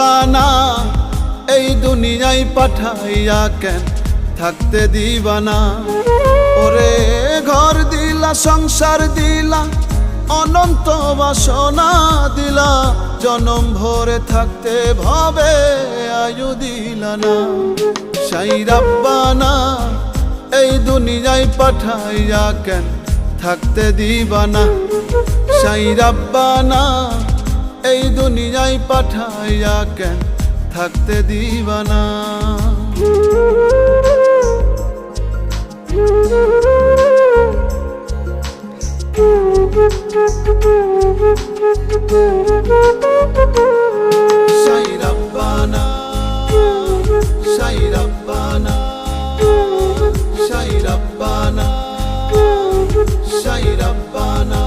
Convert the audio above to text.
রাব্বানা এই দুনিয়ায় পাঠাইয়া কেন থাকতে দিবানা। ওরে ঘর দিলা সংসার দিলা অনন্ত বাসনা দিলা, জনম ভরে থাকতে ভবে আয়ু দিলা না। সাই রাব্বানা এই দুনিয়ায় পাঠাইয়া কেন থাকতে দিবানা। সাই রাব্বানা এই দুনিয়ায় পাঠাইয়া কেন থাকতে দিবানা। সাই রাব্বানা সাই রাব্বানা সাই রাব্বানা সাই রাব্বানা।